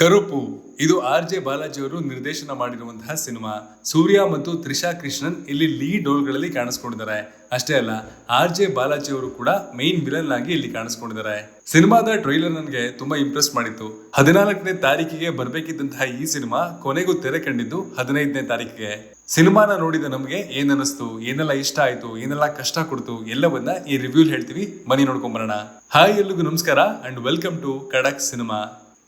ಕರುಪು ಇದು ಆರ್.ಜೆ. ಬಾಲಾಜಿ ಅವರು ನಿರ್ದೇಶನ ಮಾಡಿರುವಂತಹ ಸಿನಿಮಾ. ಸೂರ್ಯ ಮತ್ತು ತ್ರಿಷಾ ಕೃಷ್ಣನ್ ಇಲ್ಲಿ ಲೀಡ್ ರೋಲ್ಗಳಲ್ಲಿ ಕಾಣಿಸ್ಕೊಂಡಿದ್ದಾರೆ. ಅಷ್ಟೇ ಅಲ್ಲ, ಆರ್.ಜೆ. ಬಾಲಾಜಿ ಅವರು ಕೂಡ ಮೈನ್ ವಿಲನ್ ಆಗಿ ಇಲ್ಲಿ ಕಾಣಿಸ್ಕೊಂಡಿದ್ದಾರೆ. ಸಿನಿಮಾದ ಟ್ರೈಲರ್ ನನಗೆ ತುಂಬಾ ಇಂಪ್ರೆಸ್ ಮಾಡಿತ್ತು. 14ನೇ ತಾರೀಕಿಗೆ ಬರ್ಬೇಕಿದ್ದಂತಹ ಈ ಸಿನಿಮಾ ಕೊನೆಗೂ ತೆರೆ ಕಂಡಿದ್ದು 15ನೇ ತಾರೀಕಿಗೆ. ಸಿನಿಮಾನ ನೋಡಿದ ನಮ್ಗೆ ಏನ್ ಅನಿಸ್ತು, ಏನೆಲ್ಲ ಇಷ್ಟ ಆಯ್ತು, ಏನೆಲ್ಲ ಕಷ್ಟ ಕೊಡ್ತು, ಎಲ್ಲವನ್ನ ಈ ರಿವ್ಯೂ ಹೇಳ್ತೀವಿ. ಬನ್ನಿ ನೋಡ್ಕೊಂಡ್ ಬರೋಣ. ಹಾಯ್, ಎಲ್ರಿಗೂ ನಮಸ್ಕಾರ ಅಂಡ್ ವೆಲ್ಕಮ್ ಟು ಖಡಕ್ ಸಿನಿಮಾ.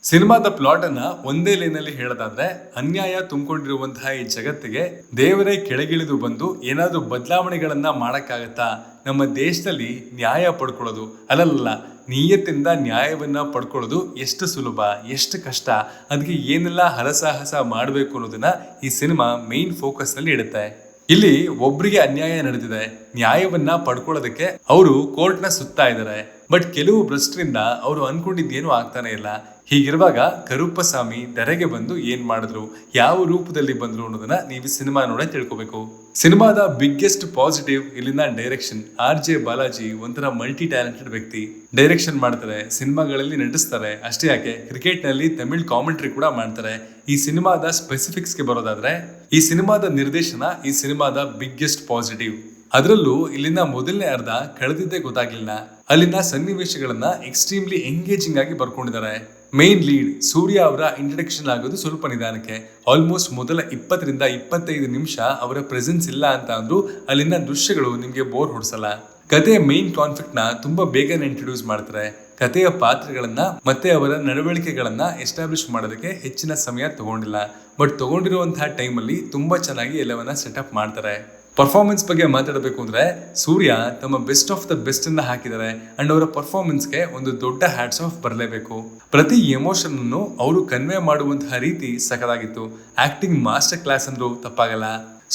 ಸಿನಿಮಾದ ಪ್ಲಾಟ್ ಅನ್ನ ಒಂದೇ ಲೈನಲ್ಲಿ ಹೇಳೋದಾದ್ರೆ, ಅನ್ಯಾಯ ತುಂಬಿಕೊಂಡಿರುವಂತಹ ಈ ಜಗತ್ತಿಗೆ ದೇವರೇ ಕೆಳಗಿಳಿದು ಬಂದು ಏನಾದ್ರೂ ಬದಲಾವಣೆಗಳನ್ನ ಮಾಡಕ್ಕಾಗತ್ತಾ? ನಮ್ಮ ದೇಶದಲ್ಲಿ ನ್ಯಾಯ ಪಡ್ಕೊಳ್ಳೋದು ಅಲ್ಲಲ್ಲ, ನಿಯತ್ತಿಂದ ನ್ಯಾಯವನ್ನ ಪಡ್ಕೊಳ್ಳೋದು ಎಷ್ಟು ಸುಲಭ, ಎಷ್ಟು ಕಷ್ಟ, ಅದಕ್ಕೆ ಏನೆಲ್ಲ ಹರಸಾಹಸ ಮಾಡಬೇಕು ಅನ್ನೋದನ್ನ ಈ ಸಿನಿಮಾ ಮೇನ್ ಫೋಕಸ್ ನಲ್ಲಿ ಇಡುತ್ತೆ. ಇಲ್ಲಿ ಒಬ್ರಿಗೆ ಅನ್ಯಾಯ ನಡೆದಿದೆ, ನ್ಯಾಯವನ್ನ ಪಡ್ಕೊಳ್ಳೋದಕ್ಕೆ ಅವರು ಕೋರ್ಟ್ ನ ಸುತ್ತಾ ಇದ್ದಾರೆ. ಬಟ್ ಕೆಲವು ಭ್ರಷ್ಟರಿಂದ ಅವರು ಅನ್ಕೊಂಡಿದ್ದೇನು ಆಗ್ತಾನೆ ಇಲ್ಲ. ಹೀಗಿರುವಾಗ ಕರುಪ್ಪಸ್ವಾಮಿ ಧರೆಗೆ ಬಂದು ಏನ್ ಮಾಡಿದ್ರು, ಯಾವ ರೂಪದಲ್ಲಿ ಬಂದ್ರು ಅನ್ನೋದನ್ನ ನೀವು ಸಿನಿಮಾ ನೋಡೇ ತಿಳ್ಕೊಬೇಕು. ಸಿನಿಮಾದ ಬಿಗ್ಗೆಸ್ಟ್ ಪಾಸಿಟಿವ್ ಇಲ್ಲಿನ ಡೈರೆಕ್ಷನ್. ಆರ್.ಜೆ. ಬಾಲಾಜಿ ಒಂಥರ ಮಲ್ಟಿ ಟ್ಯಾಲೆಂಟೆಡ್ ವ್ಯಕ್ತಿ. ಡೈರೆಕ್ಷನ್ ಮಾಡ್ತಾರೆ, ಸಿನಿಮಾಗಳಲ್ಲಿ ನಟಿಸ್ತಾರೆ. ಅಷ್ಟೇ ಯಾಕೆ, ಕ್ರಿಕೆಟ್ ನಲ್ಲಿ ತಮಿಳ್ ಕಾಮೆಂಟ್ರಿ ಕೂಡ ಮಾಡ್ತಾರೆ. ಈ ಸಿನಿಮಾದ ಸ್ಪೆಸಿಫಿಕ್ಸ್ ಗೆ ಬರೋದಾದ್ರೆ, ಈ ಸಿನಿಮಾದ ನಿರ್ದೇಶನ ಈ ಸಿನಿಮಾದ ಬಿಗ್ಗೆಸ್ಟ್ ಪಾಸಿಟಿವ್. ಅದರಲ್ಲೂ ಇಲ್ಲಿನ ಮೊದಲನೇ ಅರ್ಧ ಕಳೆದಿದ್ದೇ ಗೊತ್ತಾಗ್ಲಿಲ್ಲ. ಅಲ್ಲಿನ ಸನ್ನಿವೇಶಗಳನ್ನ ಎಕ್ಸ್ಟ್ರೀಮ್ಲಿ ಎಂಗೇಜಿಂಗ್ ಆಗಿ ಬರ್ಕೊಂಡಿದ್ದಾರೆ. ಮೇನ್ ಲೀಡ್ ಸೂರ್ಯ ಅವರ ಇಂಟ್ರಡಕ್ಷನ್ ಆಗೋದು ಸ್ವಲ್ಪ ನಿಧಾನಕ್ಕೆ. ಆಲ್ಮೋಸ್ಟ್ ಮೊದಲ 20ರಿಂದ 25 ನಿಮಿಷ ಅವರ ಪ್ರೆಸೆನ್ಸ್ ಇಲ್ಲ ಅಂತ ಅಂದ್ರೂ ಅಲ್ಲಿನ ದೃಶ್ಯಗಳು ನಿಮ್ಗೆ ಬೋರ್ ಹೊಡ್ಸಲ್ಲ. ಕಥೆಯ ಮೇನ್ ಕಾನ್ಫ್ಲಿಕ್ಟ್ ನ ತುಂಬಾ ಬೇಗನೆ ಇಂಟ್ರೊಡ್ಯೂಸ್ ಮಾಡ್ತಾರೆ. ಕಥೆಯ ಪಾತ್ರಗಳನ್ನ ಮತ್ತೆ ಅವರ ನಡವಳಿಕೆಗಳನ್ನ ಎಸ್ಟಾಬ್ಲಿಷ್ ಮಾಡೋದಕ್ಕೆ ಹೆಚ್ಚಿನ ಸಮಯ ತಗೊಂಡಿಲ್ಲ. ಬಟ್ ತಗೊಂಡಿರುವಂತಹ ಟೈಮಲ್ಲಿ ತುಂಬಾ ಚೆನ್ನಾಗಿ ಎಲ್ಲವನ್ನ ಸೆಟಪ್ ಮಾಡ್ತಾರೆ. ಪರ್ಫಾರ್ಮೆನ್ಸ್ ಬಗ್ಗೆ ಮಾತಾಡಬೇಕು ಅಂದ್ರೆ, ಸೂರ್ಯ ತಮ್ಮ ಬೆಸ್ಟ್ ಆಫ್ ದ ಬೆಸ್ಟ್ ಅನ್ನ ಹಾಕಿದ್ದಾರೆ ಅಂಡ್ ಅವರ ಪರ್ಫಾರ್ಮೆನ್ಸ್ಗೆ ಒಂದು ದೊಡ್ಡ ಹ್ಯಾಟ್ಸ್ ಆಫ್ ಬರಲೇಬೇಕು. ಪ್ರತಿ ಎಮೋಷನ್ ಅನ್ನು ಅವರು ಕನ್ವೆ ಮಾಡುವಂತಹ ರೀತಿ ಸಖತ್ತಾಗಿತ್ತು. ಆಕ್ಟಿಂಗ್ ಮಾಸ್ಟರ್ ಕ್ಲಾಸ್ ಅಂದ್ರೂ ತಪ್ಪಾಗಲ್ಲ.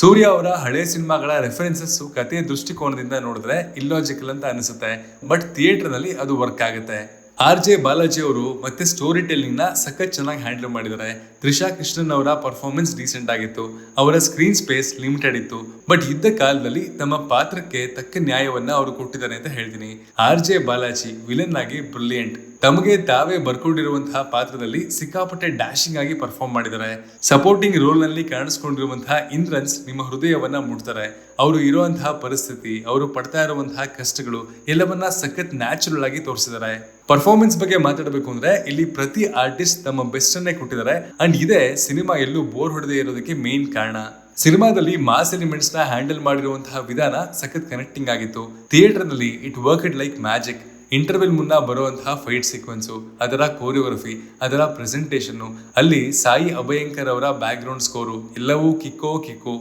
ಸೂರ್ಯ ಅವರ ಹಳೆ ಸಿನಿಮಾಗಳ ರೆಫರೆನ್ಸಸ್ ಕಥೆಯ ದೃಷ್ಟಿಕೋನದಿಂದ ನೋಡಿದ್ರೆ ಇಲ್ಲಾಜಿಕಲ್ ಅಂತ ಅನಿಸುತ್ತೆ. ಬಟ್ ಥಿಯೇಟರ್ ನಲ್ಲಿ ಅದು ವರ್ಕ್ ಆಗುತ್ತೆ. ಆರ್.ಜೆ. ಬಾಲಾಜಿ ಅವರು ಮತ್ತೆ ಸ್ಟೋರಿ ಟೆಲ್ಲಿಂಗ್ ನ ಸಖತ್ ಚೆನ್ನಾಗಿ ಹ್ಯಾಂಡಲ್ ಮಾಡಿದ್ದಾರೆ. ತ್ರಿಷಾ ಕೃಷ್ಣನ್ ಅವರ ಪರ್ಫಾರ್ಮೆನ್ಸ್ ಡೀಸೆಂಟ್ ಆಗಿತ್ತು. ಅವರ ಸ್ಕ್ರೀನ್ ಸ್ಪೇಸ್ ಲಿಮಿಟೆಡ್ ಇತ್ತು. ಬಟ್ ಇದ್ದ ಕಾಲದಲ್ಲಿ ತಮ್ಮ ಪಾತ್ರಕ್ಕೆ ತಕ್ಕ ನ್ಯಾಯವನ್ನ ಅವರು ಕೊಟ್ಟಿದ್ದಾರೆ ಅಂತ ಹೇಳ್ತೀನಿ. ಆರ್.ಜೆ. ಬಾಲಾಜಿ ವಿಲನ್ ಆಗಿ ಬ್ರಿಲಿಯಂಟ್. ತಮಗೆ ತಾವೇ ಬರ್ಕೊಂಡಿರುವಂತಹ ಪಾತ್ರದಲ್ಲಿ ಸಿಕ್ಕಾಪಟ್ಟೆ ಡ್ಯಾಶಿಂಗ್ ಆಗಿ ಪರ್ಫಾರ್ಮ್ ಮಾಡಿದ್ದಾರೆ. ಸಪೋರ್ಟಿಂಗ್ ರೋಲ್ ನಲ್ಲಿ ಕಾಣಿಸ್ಕೊಂಡಿರುವಂತಹ ಇಂದ್ರನ್ಸ್ ನಿಮ್ಮ ಹೃದಯವನ್ನ ಮುಟ್ತಾರೆ. ಅವರು ಇರುವಂತಹ ಪರಿಸ್ಥಿತಿ, ಅವರು ಪಡ್ತಾ ಇರುವಂತಹ ಕಷ್ಟಗಳು ಎಲ್ಲವನ್ನ ಸಖತ್ ನ್ಯಾಚುರಲ್ ಆಗಿ ತೋರಿಸಿದ್ದಾರೆ. ಪರ್ಫಾರ್ಮೆನ್ಸ್ ಬಗ್ಗೆ ಮಾತಾಡಬೇಕು ಅಂದ್ರೆ, ಇಲ್ಲಿ ಪ್ರತಿ ಆರ್ಟಿಸ್ಟ್ ತಮ್ಮ ಬೆಸ್ಟ್ ಅನ್ನೇ ಕೊಟ್ಟಿದ್ದಾರೆ. ಅಂಡ್ ಇದೇ ಸಿನಿಮಾ ಎಲ್ಲೂ ಬೋರ್ ಹೊಡೆದೇ ಇರೋದಕ್ಕೆ ಮೇನ್ ಕಾರಣ. ಸಿನಿಮಾದಲ್ಲಿ ಮಾಸ್ ಎಲಿಮೆಂಟ್ಸ್ ನ ಹ್ಯಾಂಡಲ್ ಮಾಡಿರುವಂತಹ ವಿಧಾನ ಸಖತ್ ಕನೆಕ್ಟಿಂಗ್ ಆಗಿತ್ತು. ಥಿಯೇಟರ್ ನಲ್ಲಿ it worked like magic. Interval ಮುನ್ನ ಬರುವಂತಹ ಫೈಟ್ ಸೀಕ್ವೆನ್ಸು, ಅದರ ಕೋರಿಯೋಗ್ರಫಿ, ಅದರ ಪ್ರೆಸೆಂಟೇಷನ್, ಅಲ್ಲಿ ಸಾಯಿ ಅಭಯಂಕರ್ ಅವರ ಬ್ಯಾಕ್ ಗ್ರೌಂಡ್ ಸ್ಕೋರು ಎಲ್ಲವೂ ಕಿಕ್ಕೋ.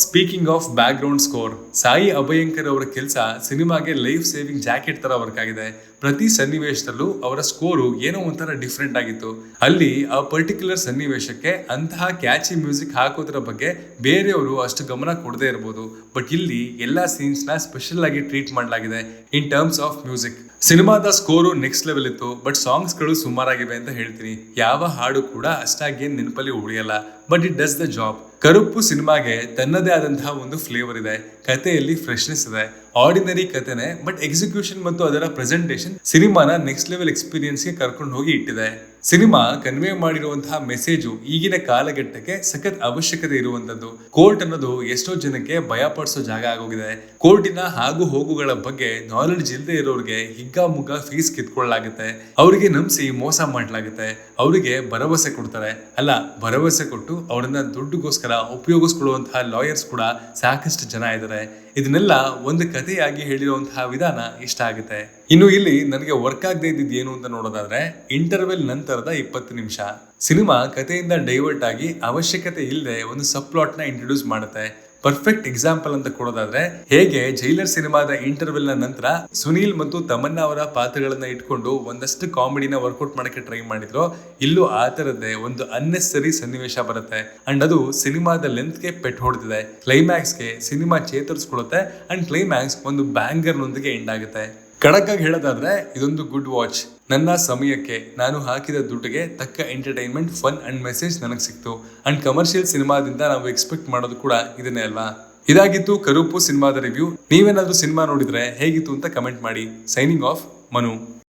Speaking of background score, Sai Abhyankar ಅವರ ಕೆಲಸ ಸಿನಿಮಾಗೆ ಲೈಫ್ ಸೇವಿಂಗ್ ಜಾಕೆಟ್ ತರ ವರ್ಕ್ ಆಗಿದೆ. ಪ್ರತಿ ಸನ್ನಿವೇಶದಲ್ಲೂ ಅವರ ಸ್ಕೋರು ಏನೋ ಒಂಥರ ಡಿಫ್ರೆಂಟ್ ಆಗಿತ್ತು. ಅಲ್ಲಿ ಆ ಪರ್ಟಿಕ್ಯುಲರ್ ಸನ್ನಿವೇಶಕ್ಕೆ ಅಂತಹ ಕ್ಯಾಚಿ ಮ್ಯೂಸಿಕ್ ಹಾಕೋದ್ರ ಬಗ್ಗೆ ಬೇರೆಯವರು ಅಷ್ಟು ಗಮನ ಕೊಡದೇ ಇರಬಹುದು. ಬಟ್ ಇಲ್ಲಿ ಎಲ್ಲಾ ಸೀನ್ಸ್ ನ ಸ್ಪೆಷಲ್ ಆಗಿ ಟ್ರೀಟ್ ಮಾಡಲಾಗಿದೆ ಇನ್ ಟರ್ಮ್ಸ್ ಆಫ್ ಮ್ಯೂಸಿಕ್. ಸಿನಿಮಾದ ಸ್ಕೋರು ನೆಕ್ಸ್ಟ್ ಲೆವೆಲ್ ಇತ್ತು. ಬಟ್ ಸಾಂಗ್ಸ್ ಗಳು ಸುಮಾರಾಗಿವೆ ಅಂತ ಹೇಳ್ತೀನಿ. ಯಾವ ಹಾಡು ಕೂಡ ಅಷ್ಟಾಗಿ ಏನ್ ನೆನಪಲ್ಲಿ ಉಳಿಯಲ್ಲ. But it does the job. Karuppu ಸಿನಿಮಾಗೆ ತನ್ನದೇ ಆದಂತಹ ಒಂದು ಫ್ಲೇವರ್ ಇದೆ. ಕಥೆಯಲ್ಲಿ ಫ್ರೆಶ್ನೆಸ್ ಇದೆ. ಆರ್ಡಿನರಿ ಕಥೆನೆ, ಬಟ್ ಎಕ್ಸಿಕ್ಯೂಷನ್ ಮತ್ತು ಅದರ ಪ್ರೆಸೆಂಟೇಷನ್ ಸಿನಿಮಾನ ನೆಕ್ಸ್ಟ್ ಲೆವೆಲ್ ಎಕ್ಸ್ಪೀರಿಯನ್ಸ್ ಗೆ ಕರ್ಕೊಂಡು ಹೋಗಿ ಇಟ್ಟಿದೆ. ಸಿನಿಮಾ ಕನ್ವೆ ಮಾಡಿರುವಂತಹ ಮೆಸೇಜು ಈಗಿನ ಕಾಲಘಟ್ಟಕ್ಕೆ ಸಖತ್ ಅವಶ್ಯಕತೆ ಇರುವಂತದ್ದು. ಕೋರ್ಟ್ ಅನ್ನೋದು ಎಷ್ಟೋ ಜನಕ್ಕೆ ಭಯ ಪಡಿಸೋ ಜಾಗ ಆಗೋಗಿದೆ. ಕೋರ್ಟಿನ ಹಾಗೂ ಹೋಗುಗಳ ಬಗ್ಗೆ ನಾಲೆಡ್ಜ್ ಇಲ್ಲದೆ ಇರೋರಿಗೆ ಹಿಗ್ಗಾಮುಗ್ಗ ಫೀಸ್ ಕಿತ್ಕೊಳ್ಳಲಾಗುತ್ತೆ. ಅವರಿಗೆ ನಂಬಿಸಿ ಮೋಸ ಮಾಡಲಾಗುತ್ತೆ. ಅವರಿಗೆ ಭರವಸೆ ಕೊಡ್ತಾರೆ. ಅಲ್ಲ, ಭರವಸೆ ಕೊಟ್ಟು ಅವರನ್ನ ದುಡ್ಡುಗೋಸ್ಕರ ಉಪಯೋಗಿಸ್ಕೊಳ್ಳುವಂತಹ ಲಾಯರ್ಸ್ ಕೂಡ ಸಾಕಷ್ಟು ಜನ ಇದ್ದಾರೆ. ಇದನ್ನೆಲ್ಲ ಒಂದು ಕಥೆಯಾಗಿ ಹೇಳಿರುವಂತಹ ವಿಧಾನ ಇಷ್ಟ ಆಗುತ್ತೆ. ಇನ್ನು ಇಲ್ಲಿ ನನಗೆ ವರ್ಕ್ ಆಗದೆ ಇದ್ದಿದ್ದು ಏನು ಅಂತ ನೋಡೋದಾದ್ರೆ, ಇಂಟರ್ವೆಲ್ ನಂತರದ 20 ನಿಮಿಷ ಸಿನಿಮಾ ಕಥೆಯಿಂದ ಡೈವರ್ಟ್ ಆಗಿ ಅವಶ್ಯಕತೆ ಇಲ್ಲದೆ ಒಂದು ಸಬ್ ಪ್ಲಾಟ್ ನ ಇಂಟ್ರೊಡ್ಯೂಸ್ ಮಾಡುತ್ತೆ. ಪರ್ಫೆಕ್ಟ್ ಎಕ್ಸಾಂಪಲ್ ಅಂತ ಕೊಡೋದಾದ್ರೆ, ಹೇಗೆ ಜೈಲರ್ ಸಿನಿಮಾದ ಇಂಟರ್ವೆಲ್ ನ ನಂತರ ಸುನೀಲ್ ಮತ್ತು ತಮನ್ನಾ ಅವರ ಪಾತ್ರಗಳನ್ನ ಇಟ್ಕೊಂಡು ಒಂದಷ್ಟು ಕಾಮಿಡಿನ ವರ್ಕೌಟ್ ಮಾಡಕ್ಕೆ ಟ್ರೈ ಮಾಡಿದ್ರು, ಇಲ್ಲೂ ಆ ತರದ್ದೇ ಒಂದು ಅನ್ನೆಸರಿ ಸನ್ನಿವೇಶ ಬರುತ್ತೆ. ಅಂಡ್ ಅದು ಸಿನಿಮಾದ ಲೆಂತ್ ಗೆ ಪೆಟ್ ಹೊಡೆದಿದೆ. ಕ್ಲೈಮ್ಯಾಕ್ಸ್ ಗೆ ಸಿನಿಮಾ ಚೇತರಿಸ್ಕೊಳ್ಳುತ್ತೆ. ಅಂಡ್ ಕ್ಲೈಮ್ಯಾಕ್ಸ್ ಒಂದು ಬ್ಯಾಂಗರ್ ನೊಂದಿಗೆ ಎಂಡ್ ಆಗುತ್ತೆ. ಕಡಕ್ ಆಗಿ ಹೇಳೋದಾದ್ರೆ, ಇದೊಂದು ಗುಡ್ ವಾಚ್. ನನ್ನ ಸಮಯಕ್ಕೆ ನಾನು ಹಾಕಿದ ದುಡ್ಡಿಗೆ ತಕ್ಕ ಎಂಟರ್ಟೈನ್ಮೆಂಟ್, ಫನ್ ಅಂಡ್ ಮೆಸೇಜ್ ನನಗೆ ಸಿಕ್ತು. ಅಂಡ್ ಕಮರ್ಷಿಯಲ್ ಸಿನಿಮಾದಿಂದ ನಾವು ಎಕ್ಸ್ಪೆಕ್ಟ್ ಮಾಡೋದು ಕೂಡ ಇದನ್ನೇ ಅಲ್ವಾ. ಇದಾಗಿತ್ತು ಕರುಪ್ಪು ಸಿನಿಮಾದ ರಿವ್ಯೂ. ನೀವೇನಾದ್ರೂ ಸಿನಿಮಾ ನೋಡಿದ್ರೆ ಹೇಗಿತ್ತು ಅಂತ ಕಮೆಂಟ್ ಮಾಡಿ. Signing off, Manu.